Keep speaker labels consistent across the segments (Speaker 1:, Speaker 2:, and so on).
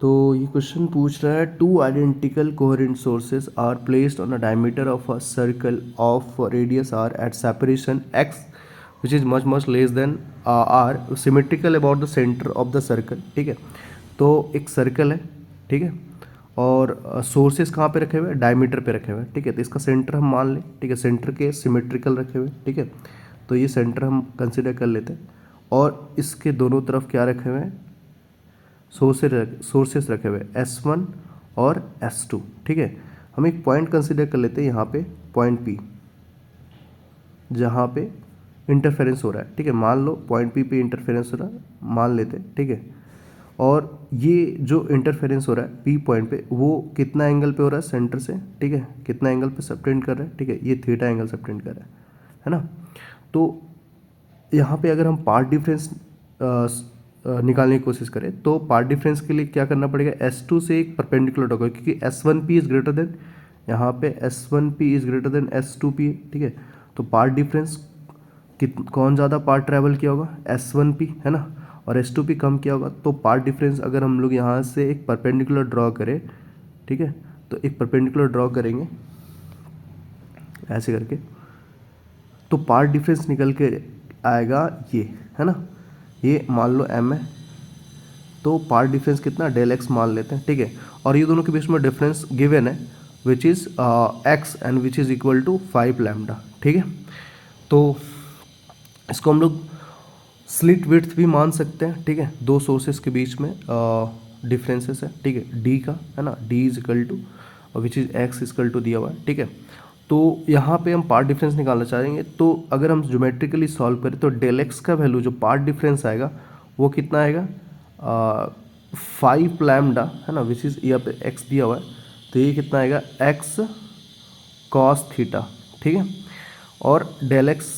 Speaker 1: तो ये क्वेश्चन पूछ रहा है two identical coherent sources are placed on a diameter of a circle of radius R at separation X which is much much less than R symmetrical about the centre of the circle. ठीक है, तो एक circle है, ठीक है, और sources कहाँ पे रखे हुए हैं, डायमीटर पे रखे हुए हैं। ठीक है, तो इसका सेंटर हम मान लें, ठीक है, सेंटर के सिमेट्रिकल रखे हुए हैं। ठीक है, तो ये सेंटर हम कंसिडर कर लेते हैं और इसके दोनों तरफ क्या रखे हुए हैं, सोर्सेस रखे हुए S1 और S2। ठीक है, हम एक पॉइंट कंसिडर कर लेते हैं यहाँ पे, पॉइंट P, जहाँ पे इंटरफेरेंस हो रहा है। ठीक है, मान लो पॉइंट P पे इंटरफेरेंस हो रहा है, मान लेते हैं। ठीक है, और ये जो इंटरफेरेंस हो रहा है P पॉइंट पे, वो कितना एंगल पे हो रहा है सेंटर से, ठीक है, कितना एंगल पे सबटेंड कर रहा है, ठीक है, ये थीटा एंगल सबटेंड कर रहा है ना। तो यहाँ पे अगर हम पार्ट डिफरेंस निकालने की कोशिश करें तो पार्ट डिफरेंस के लिए क्या करना पड़ेगा, S2 से एक परपेंडिकुलर होगा, क्योंकि S1P इज़ ग्रेटर देन, यहाँ पे S1P is greater than S2P। ठीक है, तो पार्ट डिफरेंस कौन ज़्यादा पार्ट ट्रैवल किया होगा, S1P है ना, और S2P कम किया होगा। तो पार्ट डिफरेंस अगर हम लोग यहाँ से एक परपेंडिकुलर ड्रॉ करें, ठीक है, तो एक परपेंडिकुलर ड्रॉ करेंगे ऐसे करके, तो पार्ट डिफरेंस निकल के आएगा ये, है ना, ये मान लो m है, तो पार्ट डिफरेंस कितना, डेल एक्स मान लेते हैं। ठीक है, और ये दोनों के बीच में डिफरेंस गिवन है which is x and which is equal to 5 lambda. ठीक है, तो इसको हम लोग स्लिट विड्थ भी मान सकते हैं। ठीक है, दो सोर्सेस के बीच में डिफरेंसेस है, ठीक है, d का, है ना, d is equal to which is x equal to दिया हुआ है। ठीक है, तो यहाँ पे हम पार्ट डिफरेंस निकालना चाहेंगे, तो अगर हम ज्योमेट्रिकली सॉल्व करें तो डेल एक्स का वैल्यू जो पार्ट डिफरेंस आएगा वो कितना आएगा, 5 लैम्डा, है ना, विच इज़ यहाँ पे x दिया हुआ है, तो ये कितना आएगा, x कॉस थीटा। ठीक है, और डेल एक्स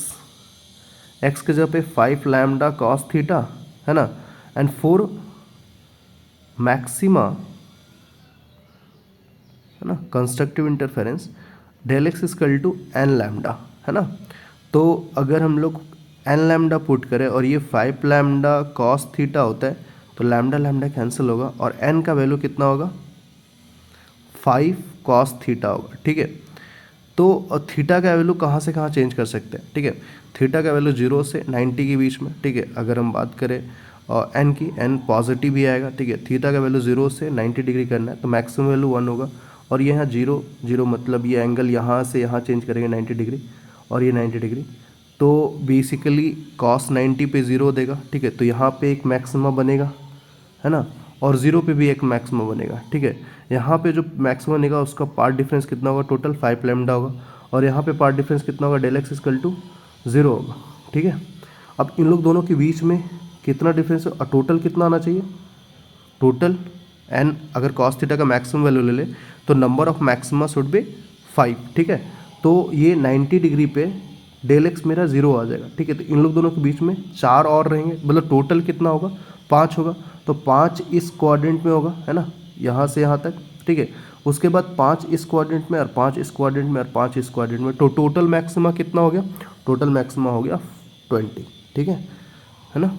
Speaker 1: के जगह पे 5 लैम्डा कॉस थीटा, है ना, एंड 4 मैक्सिमा, है ना, constructive interference, del X equal to N lambda, है ना। तो अगर हम लोग एन लैम्डा पुट करें और ये 5 लैम्डा कॉस थीटा होता है, तो लैम्डा लैम्डा कैंसिल होगा और एन का वैल्यू कितना होगा, 5 कॉस थीटा होगा। ठीक है, तो थीटा का वैल्यू कहाँ से कहाँ चेंज कर सकते हैं। ठीक है, थीटा का वैल्यू 0 से 90 के बीच में। ठीक है, अगर हम बात करें एन की, एन पॉजिटिव ही आएगा। ठीक है, थीटा का वैल्यू 0 से 90 डिग्री करना है, तो मैक्सिमम वैल्यू 1 होगा, और ये यहाँ 0 0 मतलब ये एंगल यहाँ से यहाँ चेंज करेंगे 90 डिग्री, और ये 90 डिग्री, तो बेसिकली कॉस 90 पे 0 देगा। ठीक है, तो यहाँ पे एक मैक्सिमा बनेगा, है ना, और 0 पे भी एक मैक्सिमा बनेगा। ठीक है, यहाँ पे जो मैक्सिमा बनेगा उसका पार्ट डिफरेंस कितना होगा, टोटल 5 लैम्डा होगा, और यहाँ पे पार्ट डिफरेंस कितना होगा, डेल एक्स इक्वल टू 0 होगा। ठीक है, अब इन लोग दोनों के बीच में कितना डिफरेंस है और टोटल कितना आना चाहिए, टोटल एन, अगर कॉस थीटा का मैक्सिमम वैल्यू ले ले तो number of maxima should be 5। ठीक है, तो ये 90 डिग्री पे डेल एक्स मेरा 0 आ जाएगा। ठीक है, तो इन लोग दोनों के बीच में 4 और रहेंगे, मतलब टोटल कितना होगा, 5 होगा, तो 5 इस क्वाड्रेंट में होगा, है ना, यहाँ से यहाँ तक। ठीक है, उसके बाद 5 इस क्वाड्रेंट में और 5 इस क्वाड्रेंट में और 5 इस क्वाड्रेंट में, तो टोटल मैक्सिमा कितना हो गया, टोटल मैक्सिमा हो गया 20। ठीक है ना।